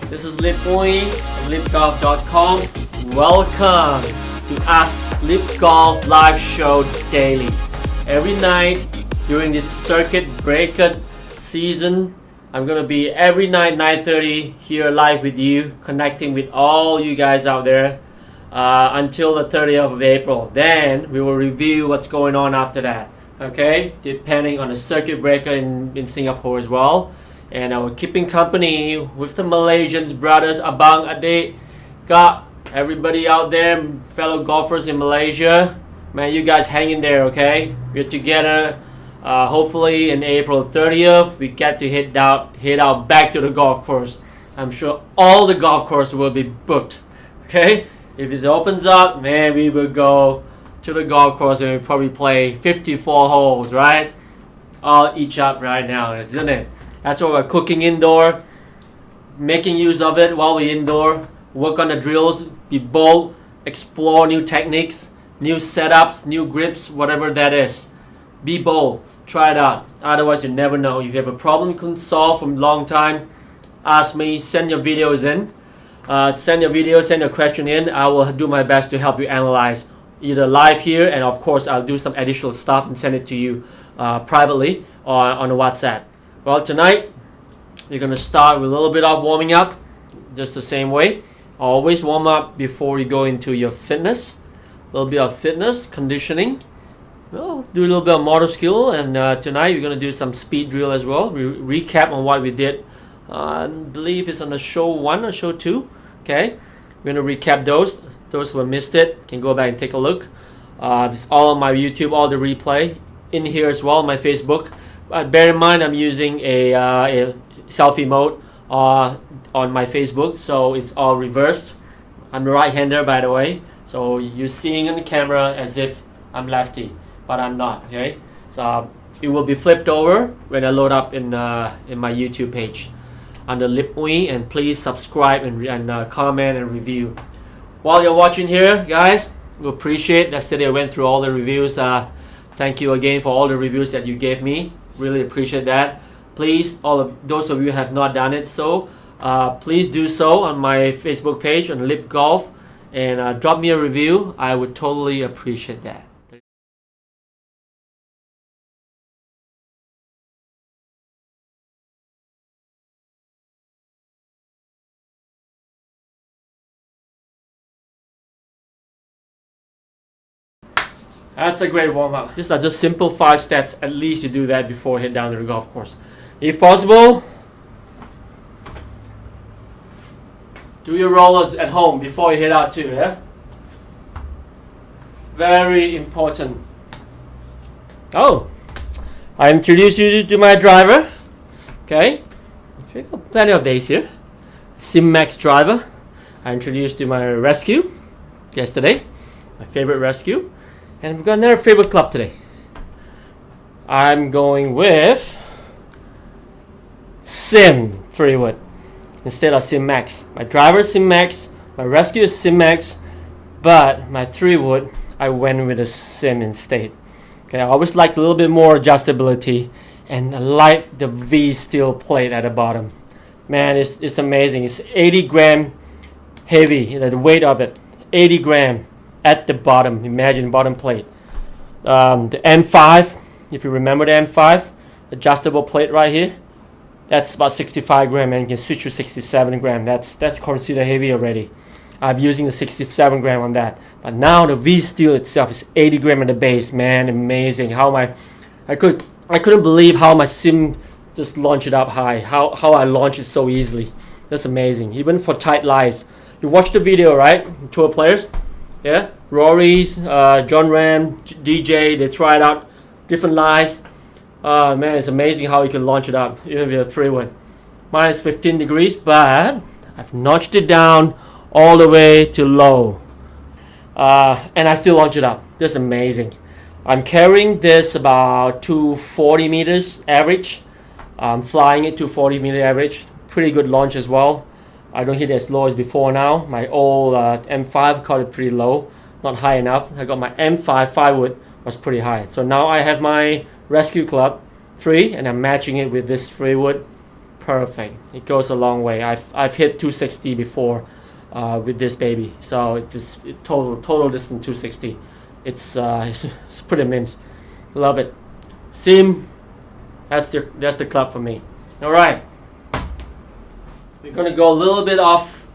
This is lipooi from lipgolf.com. Welcome to Ask Lip Golf live show daily. Every night during this circuit breaker season, I'm gonna be every night 9:30 here live with you, connecting with all you guys out there until the 30th of April. Then we will review what's going on after that. Okay, depending on the circuit breaker in Singapore as well. And we're keeping company with the Malaysians brothers Abang Adik. Got everybody out there, fellow golfers in Malaysia. Man, you guys hang in there, okay? We're together. Hopefully in April 30th, we get to head out back to the golf course. I'm sure all the golf courses will be booked. Okay? If it opens up, man, we will go to the golf course and we'll probably play 54 holes, right? All each up right now, isn't it? That's what we're cooking indoor, making use of it while we're indoor. Work on the drills, be bold, explore new techniques, new setups, new grips, whatever that is. Be bold, try it out. Otherwise, you never know. If you have a problem you couldn't solve from a long time, ask me, send your videos in. Send your question in. I will do my best to help you analyze either live here, and of course, I'll do some additional stuff and send it to you privately or on a WhatsApp. Well, tonight, you're going to start with a little bit of warming up, just the same way. Always warm up before you go into your fitness. A little bit of fitness, conditioning. Well, do a little bit of motor skill, and tonight we're going to do some speed drill as well. We recap on what we did. I believe it's on the show 1 or show 2. Okay, we're going to recap those. Those who have missed it can go back and take a look. It's all on my YouTube, all the replay. In here as well, my Facebook. Bear in mind, I'm using a selfie mode on my Facebook, so it's all reversed. I'm a right-hander, by the way, so you're seeing on the camera as if I'm lefty, but I'm not. Okay, so it will be flipped over when I load up in my YouTube page under lipooi, and please subscribe and comment and review. While you're watching here, guys, we appreciate. Yesterday I went through all the reviews. Thank you again for all the reviews that you gave me. Really appreciate that. Please, all of those of you who have not done it, so please do so on my Facebook page on Lip Golf, and drop me a review. I would totally appreciate that. That's a great warm-up. These are just simple 5 steps. At least you do that before you head down to the golf course. If possible, do your rollers at home before you head out too, yeah? Very important. Oh, I introduced you to my driver. Okay, we've got plenty of days here. SimMax driver. I introduced you to my rescue yesterday. My favorite rescue. And we've got another favorite club today. I'm going with Sim 3-wood instead of SimMax. My driver is SimMax, my rescue is SimMax, but my 3-wood, I went with a Sim instead. Okay, I always like a little bit more adjustability, and I like the V steel plate at the bottom. Man, it's amazing. It's 80 gram heavy, the weight of it, 80 gram. At the bottom, imagine bottom plate. The M5, if you remember the M5, adjustable plate right here, that's about 65 gram, and you can switch to 67 gram. That's considered heavy already. I'm using the 67 gram on that. But now the V steel itself is 80 gram at the base. Man, amazing. I couldn't believe how my Sim just launched it up high. How I launched it so easily. That's amazing. Even for tight lies. You watched the video, right? Tour players. Yeah, Rory's, John Ram, DJ, they tried out different lies. Man, it's amazing how you can launch it up, even with a 3-wood. Mine is 15 degrees, but I've notched it down all the way to low. And I still launch it up. That's amazing. I'm carrying this about 240 meters average. I'm flying it 240 meter average. Pretty good launch as well. I don't hit it as low as before now. My old M5 caught it pretty low, not high enough. I got my M5 5-wood was pretty high. So now I have my rescue club free, and I'm matching it with this 3-wood Perfect. It goes a long way. I've hit 260 before with this baby, so it's total distance 260. It's pretty mint. Love it. Sim, that's the club for me. All right, we're gonna go a little bit off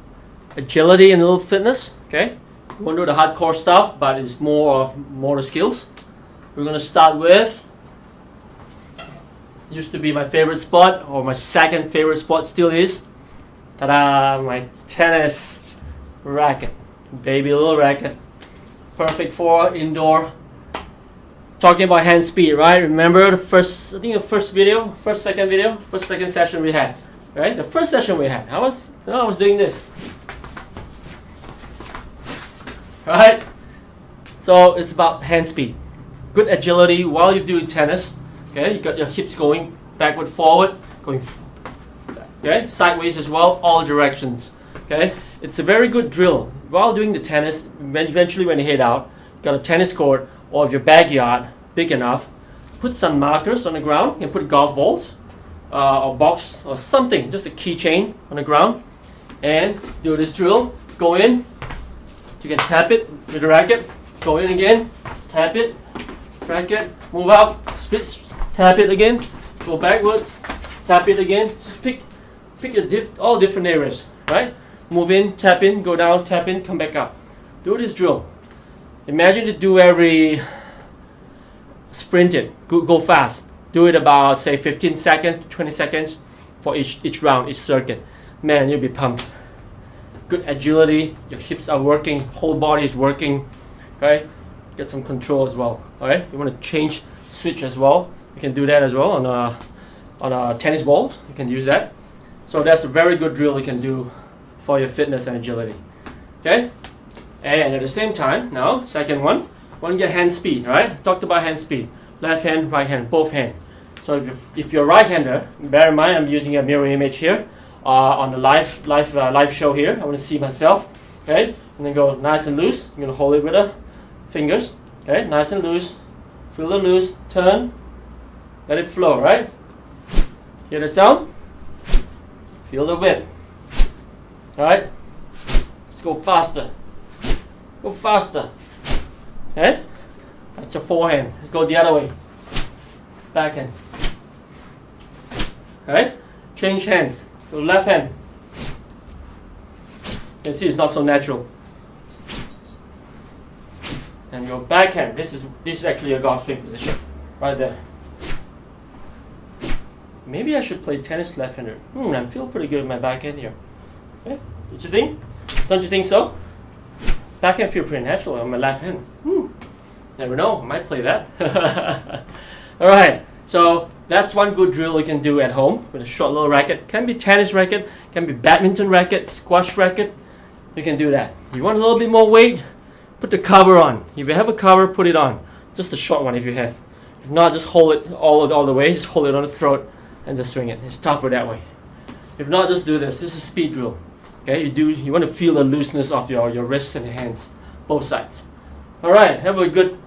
agility and a little fitness. Okay, we won't do the hardcore stuff, but it's more of motor skills. We're gonna start with, used to be my favorite sport, or my second favorite sport still is, ta-da, my tennis racket. Baby little racket. Perfect for indoor. Talking about hand speed, right? Remember the first, I think the first second session we had, right? The first session we had, I was doing this, right? So it's about hand speed, good agility while you're doing tennis. Okay, you got your hips going backward, forward, going, okay, sideways as well, all directions. Okay, it's a very good drill while doing the tennis. Eventually, when you head out, you got a tennis court, or if your backyard big enough, put some markers on the ground. You can put golf balls, or box, or something, just a keychain on the ground, and do this drill. Go in, you can tap it with the racket. Go in again, tap it, racket, move out, split. Tap it again, go backwards, tap it again. Just pick all different areas, right? Move in, tap in, go down, tap in, come back up. Do this drill. Imagine to do every sprint it, go fast. Do it about say 15 seconds, 20 seconds for each round, each circuit. Man, you'll be pumped. Good agility, your hips are working, whole body is working, right? Get some control as well, all right? You want to change, switch as well. You can do that as well on a tennis ball. You can use that. So that's a very good drill you can do for your fitness and agility. Okay? And at the same time, now, second one, want to get hand speed, right? Talked about hand speed. Left hand, right hand, both hands. So if you're a right-hander, bear in mind I'm using a mirror image here on the live show here. I want to see myself. Okay? And then go nice and loose. I'm going to hold it with the fingers. Okay? Nice and loose. Feel the loose. Turn. Let it flow, right? Hear the sound? Feel the wind. Alright? Let's go faster. Go faster. Okay? That's a forehand. Let's go the other way. Backhand. Alright? Change hands. Go left hand. You can see it's not so natural. And go backhand. This is actually a golf swing position. Right there. Maybe I should play tennis left-hander. I feel pretty good with my backhand here. Okay? Don't you think? Don't you think so? Backhand feel pretty natural on my left hand. Never know, I might play that. Alright, so that's one good drill you can do at home with a short little racket. Can be tennis racket, can be badminton racket, squash racket. You can do that. You want a little bit more weight? Put the cover on. If you have a cover, put it on. Just a short one if you have. If not, just hold it all the way. Just hold it on the throat and just swing it. It's tougher that way. If not, just do this. This is a speed drill. Okay, you want to feel the looseness of your wrists and your hands, both sides. All right, have a good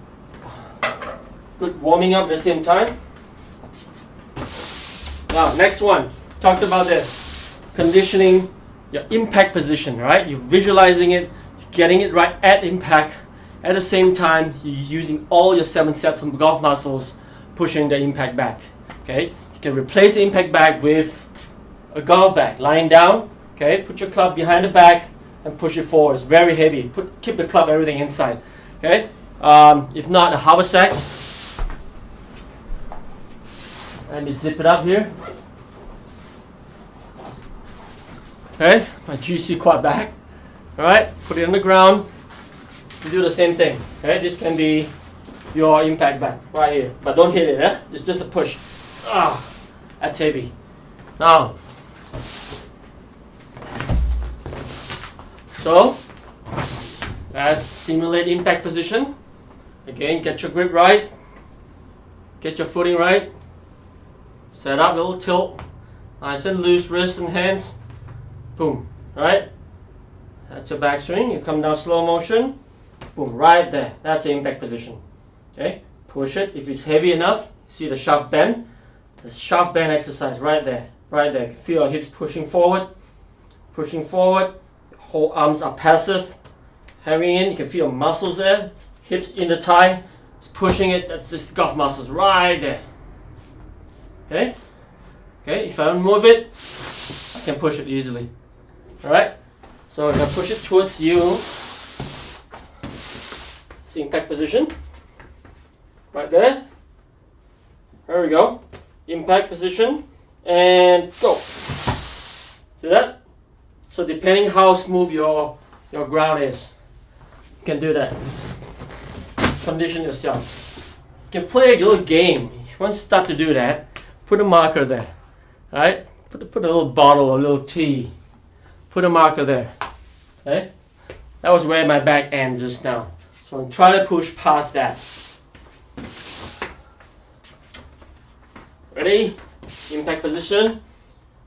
warming up at the same time. Now, next one. Talked about this. Conditioning your impact position, right? You're visualizing it, you're getting it right at impact. At the same time, you're using all your 7 sets of golf muscles, pushing the impact back. Okay, you can replace the impact back with a golf bag, lying down. Okay, put your club behind the back and push it forward. It's very heavy. Keep the club, everything inside. Okay, if not, a haversack. Let me zip it up here. Okay, my GC quad bag. All right, put it on the ground. You do the same thing. Okay, this can be your impact bag right here, but don't hit it. It's just a push. That's heavy. Now, so let's simulate impact position. Again, get your grip right, get your footing right, set up a little tilt, nice and loose wrists and hands. Boom, right? That's your backswing. You come down slow motion. Boom, right there. That's the impact position. Okay, push it. If it's heavy enough, see the shaft bend. The shaft bend exercise right there. right there. Feel your hips pushing forward. Whole arms are passive. Having in, you can feel your muscles there. Hips in the thigh. Just pushing it. That's just golf muscles right there. Okay? Okay, if I don't move it, I can push it easily. Alright? So if I push it towards you, it's impact position. Right there. There we go. Impact position. And go. See that? So depending how smooth your ground is, you can do that. Condition yourself. You can play a little game. Once you start to do that, put a marker there. Alright? Put a little bottle, a little tea. Put a marker there. Okay? That was where my back ends just now. So I'm trying to push past that. Ready? Impact position.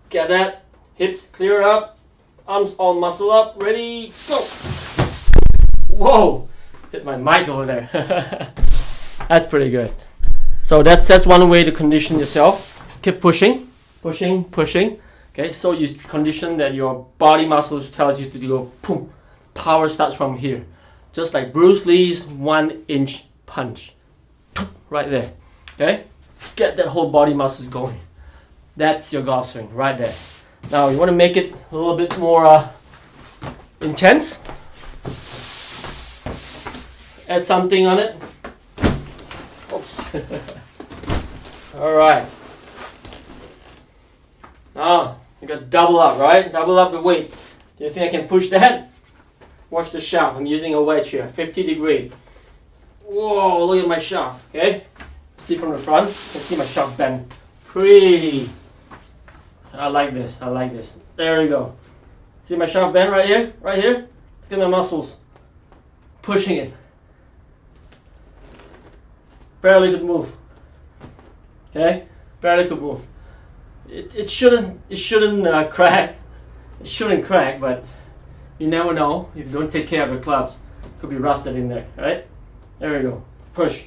Get that. Hips clear up. Arms all muscle up. Ready? Go! Whoa! Hit my mic over there. That's pretty good. So that's one way to condition yourself. Keep pushing. Okay, so you condition that your body muscles tells you to go boom. Power starts from here. Just like Bruce Lee's 1-inch punch. Right there. Okay? Get that whole body muscles going. That's your golf swing right there. Now you want to make it a little bit more intense. Add something on it. Oops. Alright. Now you got double up, right? Double up the weight. Do you think I can push that? Watch the shaft. I'm using a wedge here, 50 degree. Whoa, look at my shaft, okay? See from the front, you can see my shaft bend. Pretty. I like this. There we go. See my shaft bend right here? Right here? Look at my muscles. Pushing it. Barely could move. Okay? Barely could move. It shouldn't crack. It shouldn't crack, but you never know. If you don't take care of the clubs, it could be rusted in there, right? There we go. Push.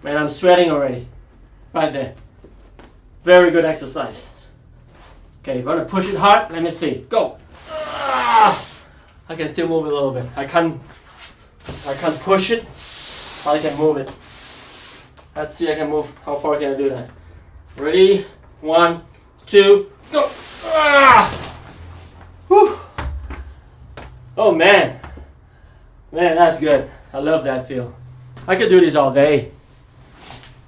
Man, I'm sweating already. Right there. Very good exercise. Okay, if you want to push it hard, let me see. Go. I can still move it a little bit. I can't push it. I can move it. Let's see, I can move. How far can I do that? Ready? 1, 2, go! Whew. Oh man, that's good. I love that feel. I could do this all day.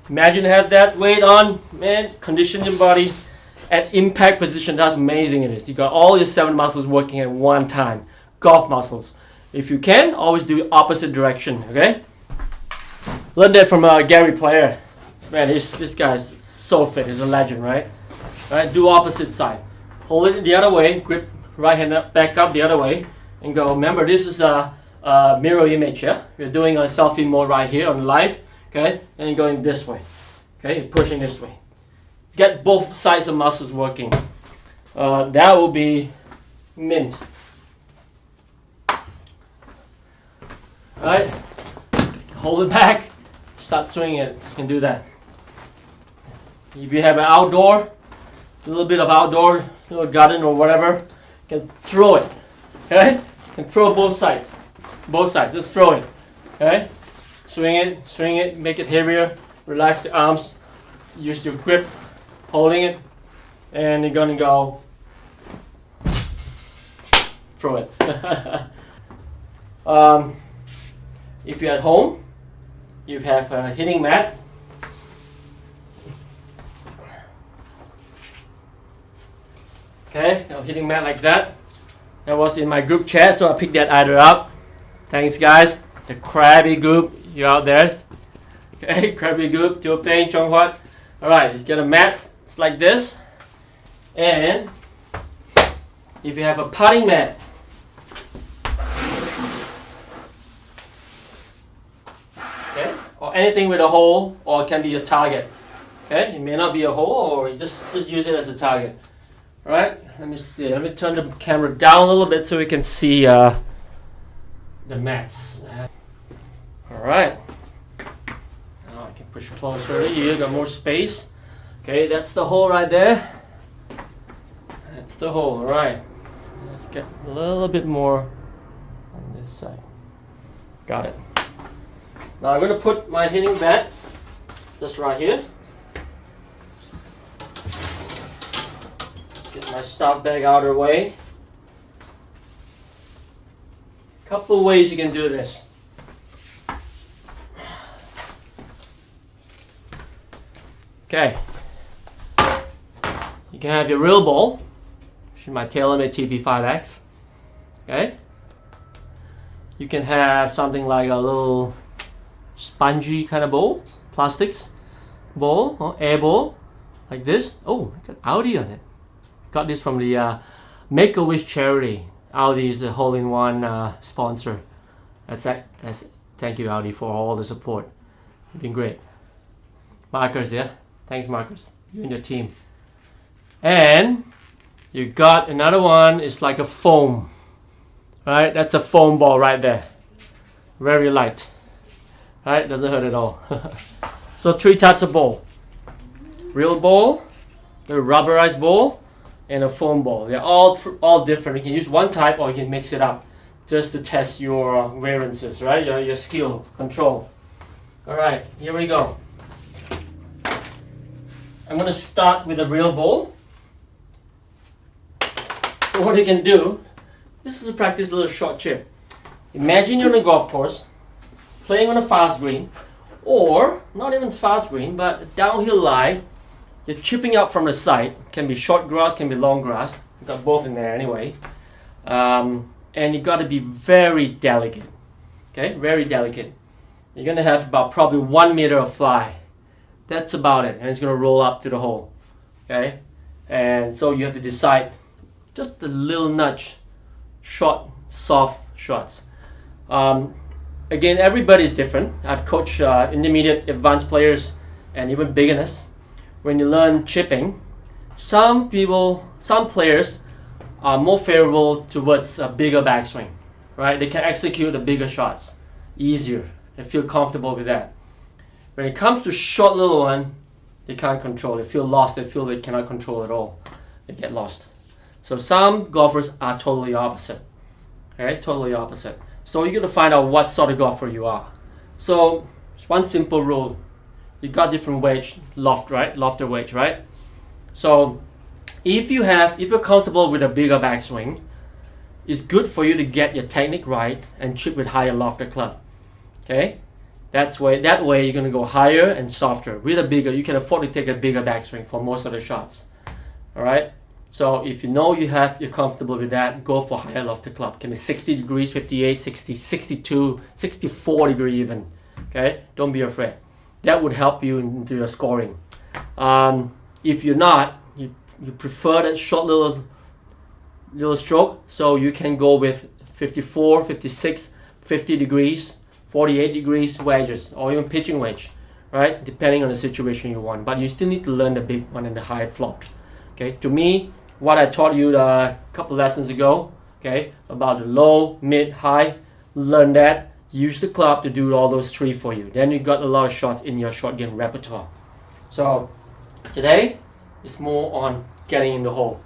Imagine have that weight on, man. Condition your body at impact position. That's amazing. It is. You got all your 7 muscles working at one time. Golf muscles. If you can, always do opposite direction. Okay. Learned that from Gary Player. Man, this guy's so fit. He's a legend, right? Right. Do opposite side. Hold it the other way. Grip right hand up, back up the other way, and go. Remember, this is a mirror image. Yeah. You're doing a selfie mode right here on live. Okay, and you're going this way. Okay, you're pushing this way. Get both sides of muscles working. That will be mint. Right? Hold it back. Start swinging it. You can do that. If you have an outdoor, a little bit of outdoor, little garden or whatever, you can throw it. Okay? You can throw both sides. Both sides. Just throw it. Okay? Swing it, make it heavier, relax the arms, use your grip, holding it, and you're gonna go throw it. If you're at home, you have a hitting mat. Okay, a hitting mat like that. That was in my group chat, so I picked that either up. Thanks guys. The Krabby group, you out there? Okay, Krabby group, Joe Payne, Chong Huat. Alright, let's get a mat. It's like this. And if you have a putting mat, okay, or anything with a hole, or it can be a target. Okay, it may not be a hole, or you just use it as a target. Alright, let me see. Let me turn the camera down a little bit so we can see the mats. Alright. Now I can push closer to you, got more space. Okay, that's the hole right there. the hole. All right. Let's get a little bit more on this side. Got it. Now I'm going to put my hitting bat just right here. Get my stuff bag out of the way. Couple of ways you can do this. Okay. You can have your real ball, which is my TaylorMade TP5X. Okay. You can have something like a little spongy kind of bowl, plastics bowl or air bowl, like this. Oh, got Audi on it. Got this from the Make-A-Wish charity. Audi is the hole-in-one sponsor. Thank you, Audi, for all the support. You've been great. Marcus, yeah. Thanks, Marcus. You and your team. And you got another one. It's like a foam. Right? That's a foam ball right there. Very light. Right? Doesn't hurt at all. So 3 types of ball. Real ball, the rubberized ball, and a foam ball. They're all different. You can use one type or you can mix it up just to test your variances, right? Your skill, control. Alright, here we go. I'm going to start with a real ball. So what you can do, this is a practice little short chip. Imagine you're on a golf course, playing on a fast green, or not even fast green, but a downhill lie. You're chipping out from the side. Can be short grass, can be long grass. You've got both in there anyway. And you got to be very delicate. Okay, very delicate. You're going to have about probably 1 meter of fly. That's about it. And it's going to roll up to the hole. Okay, and so you have to decide just a little nudge, short, soft shots. Again, everybody is different. I've coached intermediate, advanced players, and even beginners. When you learn chipping, some players are more favorable towards a bigger backswing, right? They can execute the bigger shots easier. They feel comfortable with that. When it comes to short little one, they can't control. They feel lost. They feel they cannot control at all. They get lost. So some golfers are totally opposite. Okay, totally opposite. So you're gonna find out what sort of golfer you are. So one simple rule: you got different wedge loft, right? Lofted wedge, right? So if you're comfortable with a bigger backswing, it's good for you to get your technique right and chip with higher lofted club. Okay, that way you're gonna go higher and softer. With a bigger, you can afford to take a bigger backswing for most of the shots. All right. So if you know you're comfortable with that, go for higher lofted club. Can be 60 degrees, 58, 60, 62, 64 degree even. Okay, don't be afraid. That would help you into your scoring. If you're not, you prefer that short little stroke, so you can go with 54, 56, 50 degrees, 48 degrees wedges, or even pitching wedge, right? Depending on the situation you want. But you still need to learn the big one and the high flop. Okay, to me, what I taught you a couple lessons ago, okay, about the low, mid, high, learn that. Use the club to do all those 3 for you. Then you got a lot of shots in your short game repertoire. So today it's more on getting in the hole.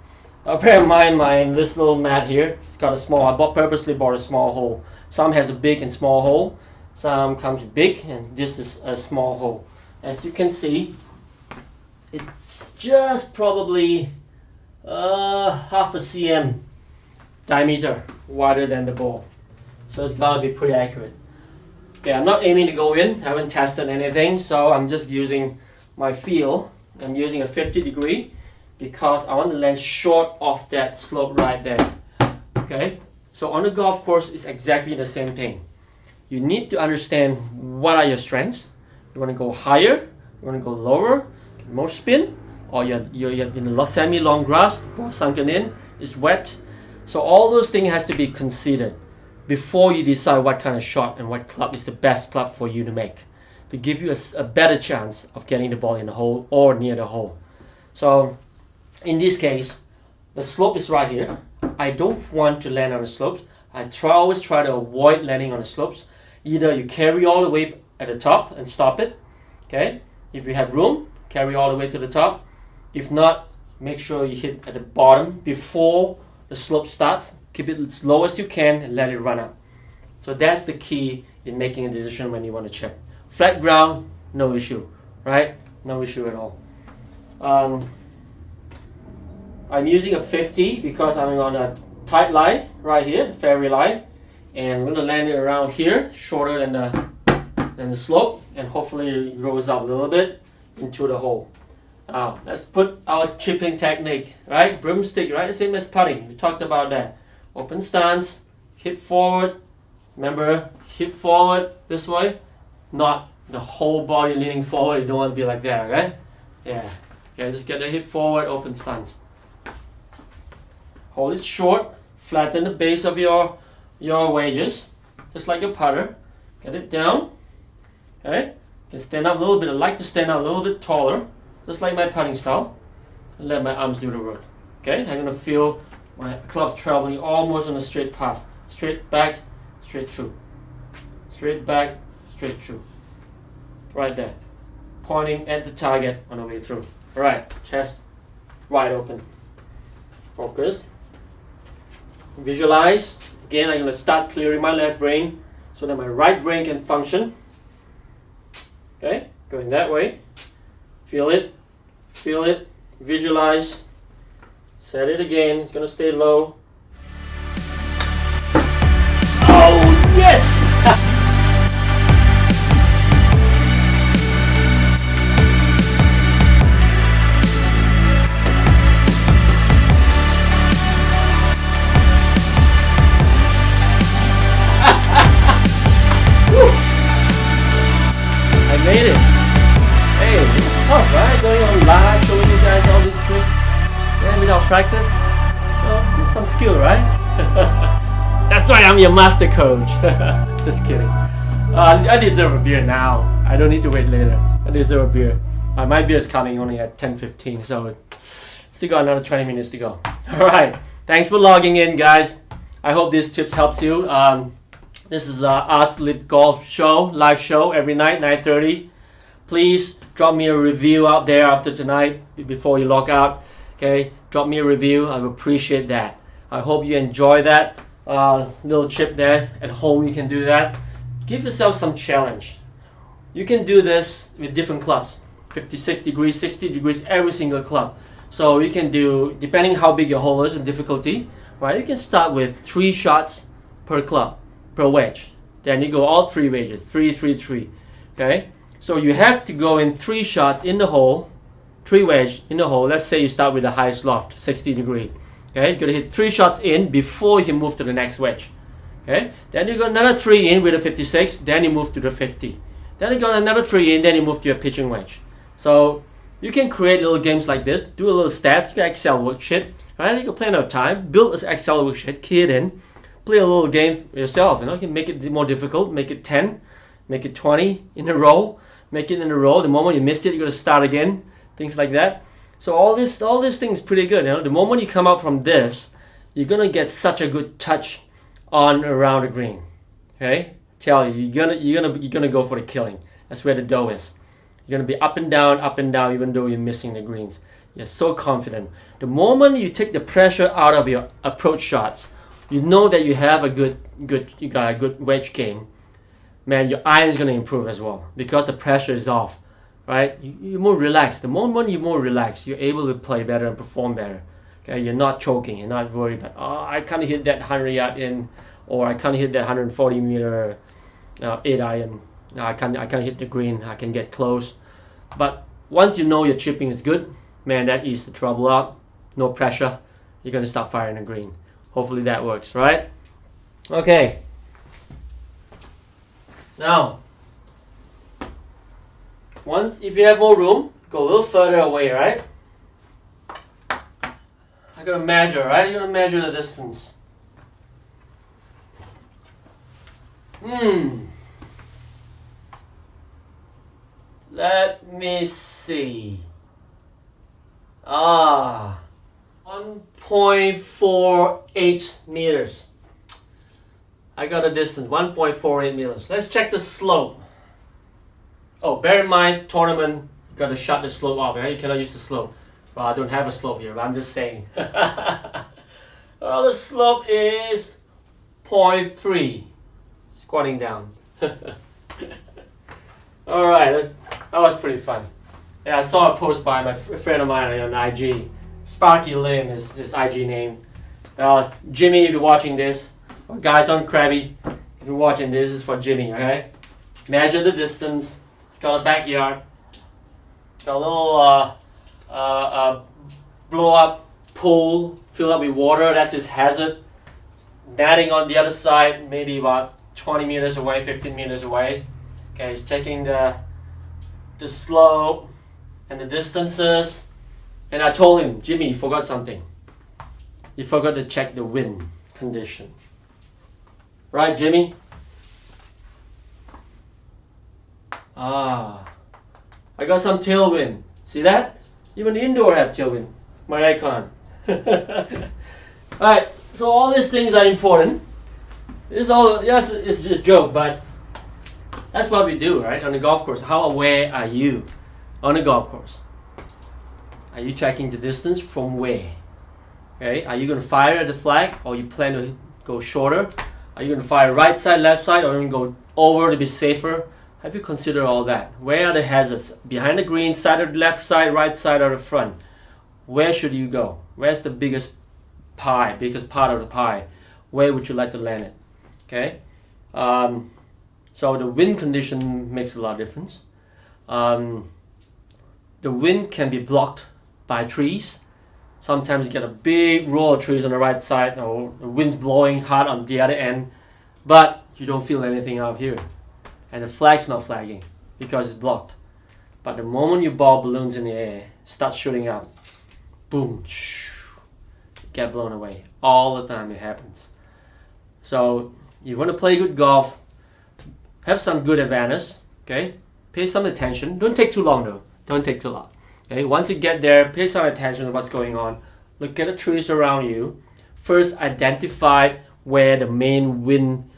Now bear in mind this little mat here, it's got a small, I purposely bought a small hole. Some has a big and small hole, some comes big, and this is a small hole. As you can see, it's just probably half a cm diameter wider than the ball. So it's gotta be pretty accurate. Okay, I'm not aiming to go in, haven't tested anything, so I'm just using my feel. I'm using a 50 degree because I want to land short of that slope right there. Okay, so on the golf course it's exactly the same thing. You need to understand what are your strengths. You want to go higher, you want to go lower, more spin, or you're in a semi-long grass, the ball sunken in, it's wet. So all those things has to be considered before you decide what kind of shot and what club is the best club for you to make, to give you a better chance of getting the ball in the hole or near the hole. So in this case, the slope is right here. I don't want to land on the slopes. I always try to avoid landing on the slopes. Either you carry all the way at the top and stop it, okay? If you have room, carry all the way to the top. If not, make sure you hit at the bottom before the slope starts. Keep it as low as you can and let it run up. So that's the key in making a decision when you want to chip. Flat ground, no issue, right? No issue at all. I'm using a 50 because I'm on a tight line right here, the fairway line, and I'm going to land it around here, shorter than the slope, and hopefully it rolls up a little bit into the hole. Now let's put our chipping technique, right? Broomstick, right? The same as putting. We talked about that. Open stance, hip forward. Remember, hip forward this way, not the whole body leaning forward. You don't want to be like that, okay? Yeah. Okay, just get the hip forward, open stance. Hold it short, flatten the base of your wedges, just like a putter. Get it down. Okay? You can stand up a little bit. I like to stand up a little bit taller, just like my putting style. And let my arms do the work. Okay? I'm going to feel my clubs traveling almost on a straight path. Straight back, straight through. Straight back, straight through. Right there. Pointing at the target on the way through. Alright, chest wide open. Focus. Visualize. Again, I'm going to start clearing my left brain so that my right brain can function. Okay, going that way. Feel it. Feel it. Visualize. Set it again. It's going to stay low. Oh, yes! I made it. Hey, this is tough, right? Going on live, showing you guys all these tricks. Yeah, without practice, well, some skill, right? That's why I'm your master coach. Just kidding. I deserve a beer now. I don't need to wait later. I deserve a beer. My beer is coming only at 10:15, so still got another 20 minutes to go. Alright, thanks for logging in, guys. I hope these tips helps you. This is Ask Lip Golf show, live show every night, 9:30. Please drop me a review out there after tonight, before you log out. Okay, drop me a review. I would appreciate that. I hope you enjoy that little chip there. At home, you can do that. Give yourself some challenge. You can do this with different clubs, 56 degrees, 60 degrees, every single club. So you can do, depending how big your hole is and difficulty, right? You can start with 3 shots per club, per wedge. Then you go all 3 wedges, 3, 3, 3. Okay? So you have to go in 3 shots in the hole, 3 wedge in the hole. Let's say you start with the highest loft, 60 degree. Okay? You're gonna hit 3 shots in before you move to the next wedge. Okay? Then you got another 3 in with a 56, then you move to the 50. Then you got another 3 in, then you move to your pitching wedge. So you can create little games like this, do a little stats, your Excel worksheet, right? You can plan out time, build an Excel worksheet, key it in, play a little game yourself. You know, you can make it more difficult, make it 10, make it 20 in a row, make it in a row. The moment you missed it, you're gonna start again, things like that. So all this things pretty good. You know, the moment you come out from this, you're gonna get such a good touch on around the green. Okay, tell you, you're gonna go for the killing. That's where the dough is. You're gonna be up and down, even though you're missing the greens. You're so confident. The moment you take the pressure out of your approach shots, you know that you have you got a good wedge game. Man, your iron is gonna improve as well because the pressure is off, right? You're more relaxed. The moment you're more relaxed, you're able to play better and perform better. Okay, you're not choking. You're not worried about, oh, I can't hit that 100 yard in, or I can't hit that 140 meter 8 iron. I can't hit the green. I can get close. But once you know your chipping is good, man, that eases the trouble out. No pressure. You're gonna start firing the green. Hopefully that works, right? Okay. Now, if you have more room, go a little further away, right? I'm gonna measure, right? You're gonna measure the distance. Let me see. 1.48 meters. I got a distance, 1.48 meters. Let's check the slope. Oh, bear in mind, tournament, you got to shut the slope off, right? You cannot use the slope. Well, I don't have a slope here, but I'm just saying. Well, the slope is 0.3. Squatting down. Alright, that was pretty fun. Yeah, I saw a post by a friend of mine on IG. Sparky Lim is his IG name. Jimmy, if you're watching this, or guys on Krabby, if you're watching this is for Jimmy, okay? Measure the distance. It's got a backyard. Got a little blow up pool filled up with water. That's his hazard. Netting on the other side, maybe about 20 meters away, 15 meters away. Okay, he's checking the slope and the distances. And I told him, Jimmy, you forgot something. You forgot to check the wind condition. Right, Jimmy? I got some tailwind. See that? Even indoor have tailwind. My icon. Alright, so all these things are important. This all, yes, it's just a joke, but that's what we do, right? On the golf course. How aware are you on the golf course? Are you checking the distance from where? Okay, are you going to fire at the flag, or you plan to go shorter? Are you going to fire right side, left side, or you going to go over to be safer? Have you considered all that? Where are the hazards? Behind the green, side of the left side, right side, or the front? Where should you go? Where's the biggest part of the pie? Where would you like to land it? Okay, so the wind condition makes a lot of difference. The wind can be blocked by trees. Sometimes you get a big row of trees on the right side, or the wind's blowing hard on the other end, but you don't feel anything out here. And the flag's not flagging because it's blocked. But the moment you ball balloons in the air, start shooting out, boom, get blown away. All the time it happens. So you want to play good golf, have some good awareness, okay? Pay some attention. Don't take too long though. Don't take too long. Okay, once you get there, pay some attention to what's going on. Look at the trees around you. First, identify where the main wind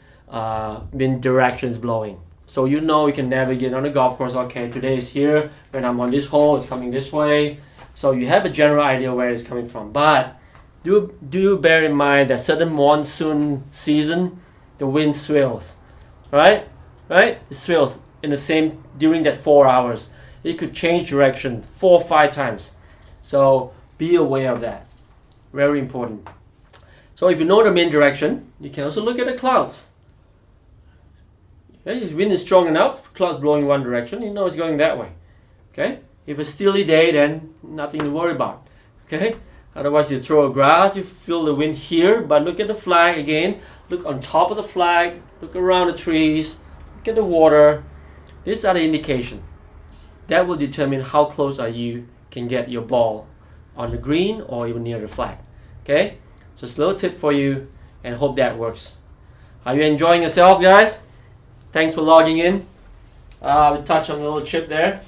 direction is blowing. So you know you can navigate on the golf course. Okay, today is here. When I'm on this hole, it's coming this way. So you have a general idea where it's coming from. But do bear in mind that certain monsoon season, the wind swells, right? It swells in the same during that 4 hours. It could change direction 4 or 5 times. So be aware of that. Very important. So if you know the main direction, you can also look at the clouds. Okay, if the wind is strong enough, clouds blowing one direction, you know it's going that way. Okay? If it's a steely day, then nothing to worry about. Okay? Otherwise, you throw a grass, you feel the wind here, but look at the flag again. Look on top of the flag, look around the trees, look at the water. These are the indication. That will determine how close are you can get your ball on the green or even near the flag. Okay? So it's a little tip for you, and hope that works. Are you enjoying yourself, guys? Thanks for logging in. We touched on a little chip there,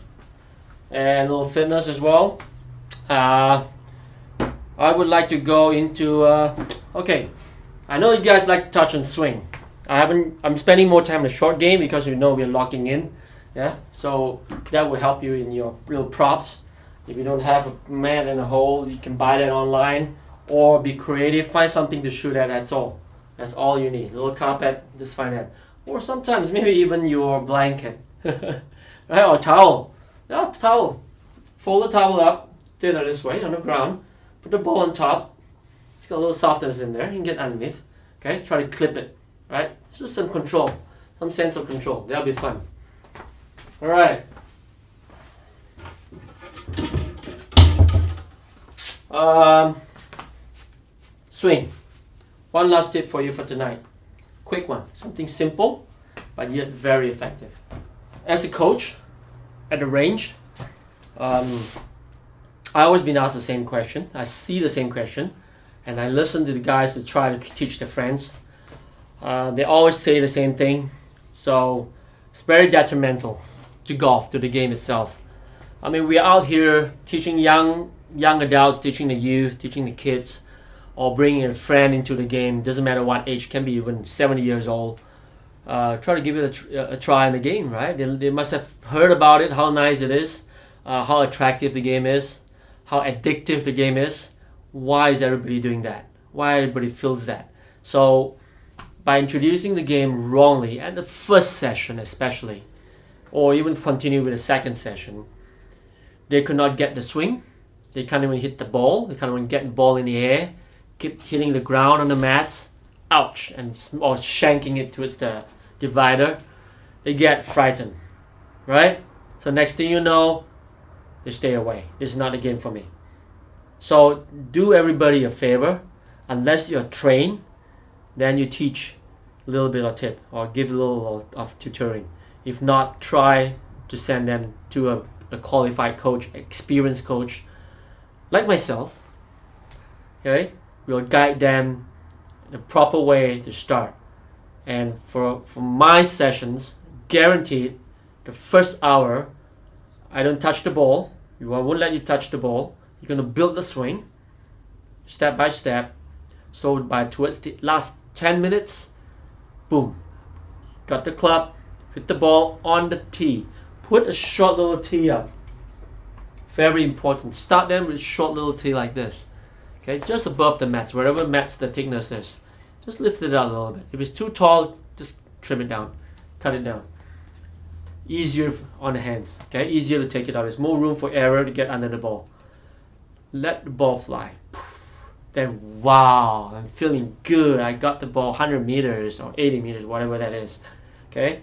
and a little fitness as well. I would like to go into okay. I know you guys like to touch on swing. I'm spending more time in the short game because you know we're locking in. Yeah, so that will help you in your real props. If you don't have a man in a hole, you can buy that online, or be creative, find something to shoot at. That's all you need. A little carpet, just find that, or sometimes maybe even your blanket, right? Or towel. Yeah, towel. Fold the towel up, do it this way on the ground. Put the ball on top. It's got a little softness in there. You can get underneath. Okay, try to clip it. Right, just some control, some sense of control. That'll be fun. All right. Swing. One last tip for you for tonight. Quick one. Something simple, but yet very effective. As a coach at the range, I always been asked the same question. I see the same question, and I listen to the guys that try to teach their friends. They always say the same thing. So it's very detrimental to golf, to the game itself. I mean, we're out here teaching young adults, teaching the youth, teaching the kids, or bringing a friend into the game. Doesn't matter what age, can be even 70 years old. Try to give it a try in the game, right? They must have heard about it, how nice it is, how attractive the game is, how addictive the game is. Why is everybody doing that? Why everybody feels that? So by introducing the game wrongly at the first session especially, or even continue with the second session, they could not get the swing, they can't even hit the ball, they can't even get the ball in the air, keep hitting the ground on the mats, ouch, or shanking it towards the divider. They get frightened, right? So next thing you know, they stay away. This is not a game for me. So do everybody a favor. Unless you're trained, then you teach a little bit of tip or give a little of tutoring. If not, try to send them to a qualified coach, experienced coach like myself. Okay, we'll guide them the proper way to start. And for my sessions, guaranteed, the first hour, I don't touch the ball. I won't let you touch the ball. You're going to build the swing step by step. So by towards the last 10 minutes, boom, got the club, hit the ball on the tee. Put a short little tee up. Very important. Start them with short little tee like this. Okay, just above the mats, wherever mats the thickness is. Just lift it out a little bit. If it's too tall, just trim it down, cut it down. Easier on the hands. Okay, easier to take it out. There's more room for error to get under the ball. Let the ball fly. Then wow, I'm feeling good. I got the ball 100 meters or 80 meters, whatever that is. Okay,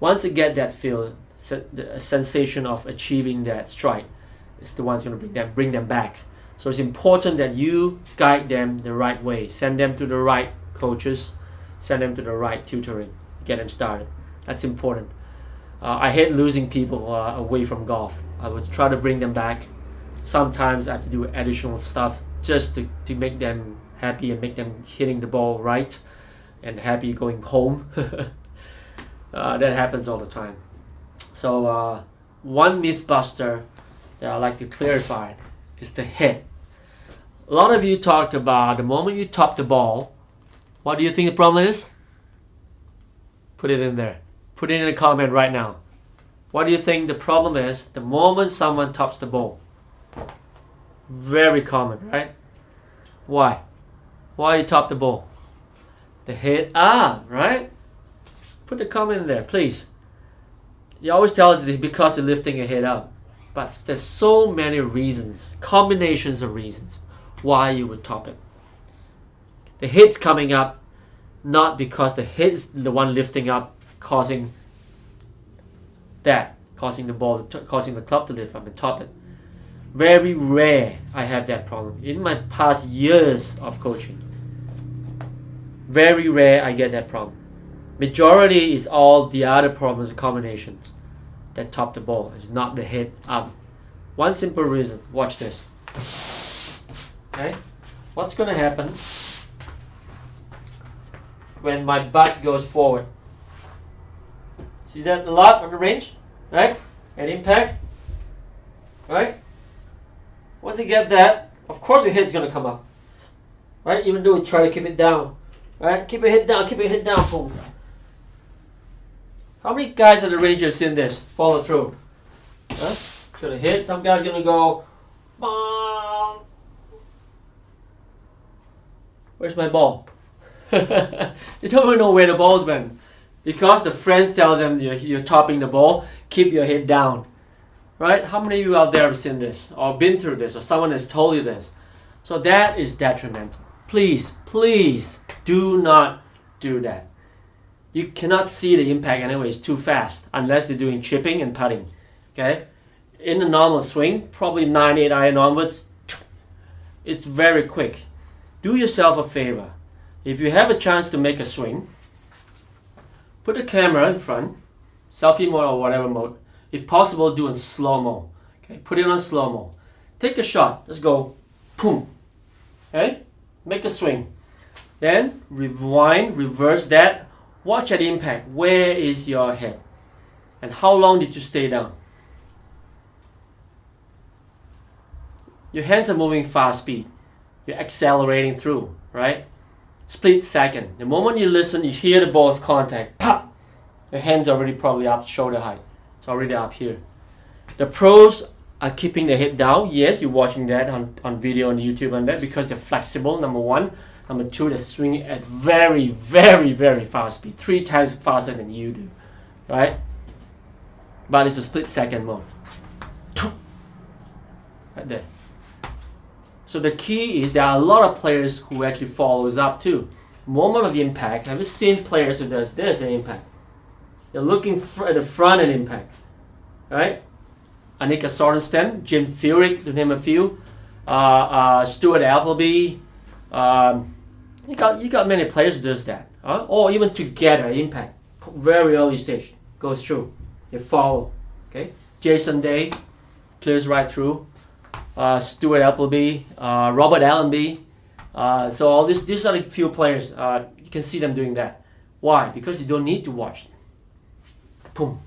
once you get that feel, the sensation of achieving that strike, is the one's going to bring them back. So it's important that you guide them the right way. Send them to the right coaches. Send them to the right tutoring. Get them started. That's important. I hate losing people away from golf. I would try to bring them back. Sometimes I have to do additional stuff just to make them happy and make them hitting the ball right and happy going home. That happens all the time. So one myth buster that I like to clarify is the head. A lot of you talked about the moment you top the ball, what do you think the problem is? Put it in there. Put it in the comment right now. What do you think the problem is the moment someone tops the ball? Very common, right? Why? Why you top the ball? The head up, right? Put the comment in there, please. You always tell us it's because you're lifting your head up. But there's so many reasons, combinations of reasons why you would top it. The head's coming up not because the head is the one lifting up, causing the ball, causing the club to lift up and top it. Very rare I have that problem. In my past years of coaching, very rare I get that problem. Majority is all the other problems and combinations that top the ball. It's not the head up. One simple reason. Watch this. Okay? What's going to happen when my butt goes forward? See that a lot on the range? Right? At impact? Right? Once you get that, of course your head's going to come up. Right? Even though we try to keep it down. Right? Keep your head down, keep your head down. Boom. How many guys at the range have seen this? Follow through. Huh? Gonna hit, some guy's gonna go, bong. Where's my ball? You don't even know where the ball's went. Because the friends tell them you're topping the ball, keep your head down. Right? How many of you out there have seen this? Or been through this? Or someone has told you this? So that is detrimental. Please, please do not do that. You cannot see the impact anyway, it's too fast. Unless you're doing chipping and putting. Okay? In the normal swing, probably 9-8 iron onwards, it's very quick. Do yourself a favor. If you have a chance to make a swing, put the camera in front, selfie mode or whatever mode. If possible, do in slow-mo. Okay, put it on slow-mo. Take the shot. Let's go. Boom. Okay? Make a swing. Then rewind, reverse that. Watch at impact. Where is your head? And how long did you stay down? Your hands are moving fast speed. You're accelerating through, right? Split second. The moment you listen, you hear the ball's contact. Pop! Your hands are already probably up shoulder height. It's already up here. The pros are keeping the head down. Yes, you're watching that on video on YouTube and that because they're flexible, number one. Number two, they're swinging at very, very, very fast speed, 3 times faster than you do, right? But it's a split second mode. Right there. So the key is there are a lot of players who actually follows up too. Moment of impact. Have you seen players who does this in impact? They're looking at the front and impact, right? Annika Sorenstam, Jim Furyk, to name a few. Stuart Appleby. You got many players who does that. Or even together, impact. Very early stage. Goes through. They follow. Okay. Jason Day clears right through. Stuart Appleby. Robert Allenby. So all these are the few players. You can see them doing that. Why? Because you don't need to watch. Boom.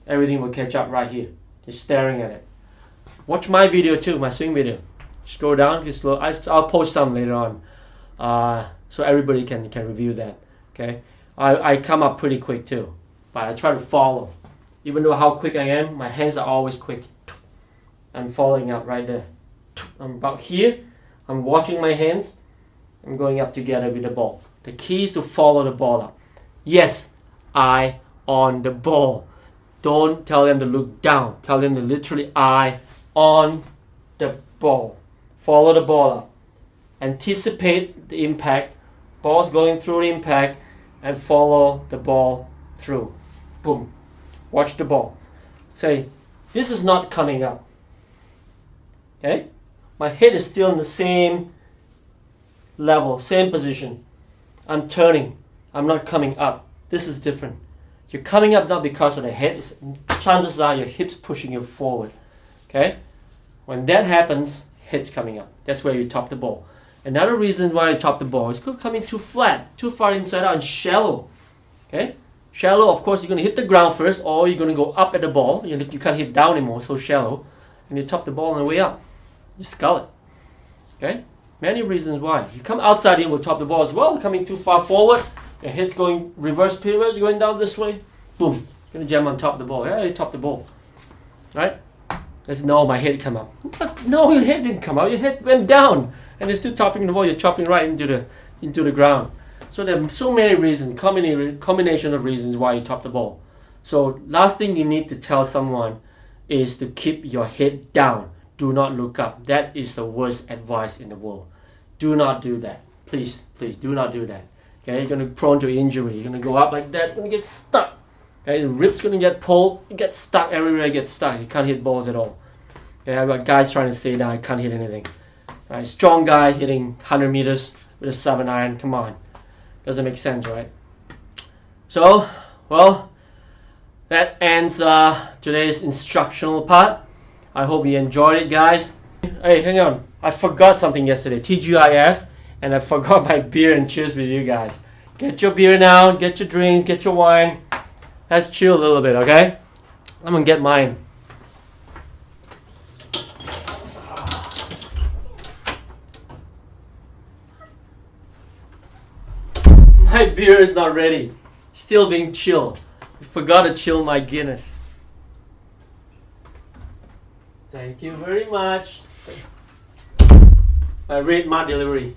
Everything will catch up right here. Just staring at it. Watch my video too, my swing video. Scroll down, just slow. I'll post some later on, so everybody can review that. Okay, I come up pretty quick too, but I try to follow. Even though how quick I am, my hands are always quick. I'm following up right there. I'm about here. I'm watching my hands. I'm going up together with the ball. The key is to follow the ball up. Yes, eye on the ball. Don't tell them to look down. Tell them to literally eye on the ball. Follow the ball up. Anticipate the impact. Ball's going through the impact and follow the ball through. Boom. Watch the ball. Say, this is not coming up. Okay? My head is still in the same level, same position. I'm turning. I'm not coming up. This is different. You're coming up not because of the head. Chances are your hips pushing you forward. Okay? When that happens, head's coming up. That's where you top the ball. Another reason why you top the ball is coming too flat, too far inside out and shallow. Okay? Shallow, of course, you're going to hit the ground first or you're going to go up at the ball. You can't hit down anymore, so shallow. And you top the ball on the way up. You scull it. Okay? Many reasons why. You come outside in, will top the ball as well. Coming too far forward. Your head's going reverse pivots, going down this way. Boom. Gonna jam on top of the ball. Yeah, you top the ball. Right? There's no, my head come up. No, your head didn't come up. Your head went down. And you're still topping the ball. You're chopping right into the ground. So there are so many reasons, combination of reasons why you top the ball. So last thing you need to tell someone is to keep your head down. Do not look up. That is the worst advice in the world. Do not do that. Please, please do not do that. Okay, you're going to be prone to injury. You're going to go up like that. You're going to get stuck. Okay, the ribs going to get pulled. You get stuck everywhere. You get stuck. You can't hit balls at all. Okay, I've got guys trying to stay down. I can't hit anything. Right, strong guy hitting 100 meters with a 7 iron. Come on. Doesn't make sense, right? So, well, that ends today's instructional part. I hope you enjoyed it, guys. Hey, hang on. I forgot something yesterday. TGIF. And I forgot my beer and cheers with you guys. Get your beer now, get your drinks, get your wine. Let's chill a little bit, okay? I'm gonna get mine. My beer is not ready. Still being chilled. I forgot to chill my Guinness. Thank you very much. I rate my delivery.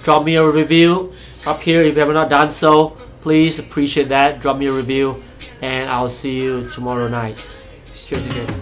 Drop me a review up here if you have not done so. Please appreciate that. Drop me a review and I'll see you tomorrow night. Cheers again.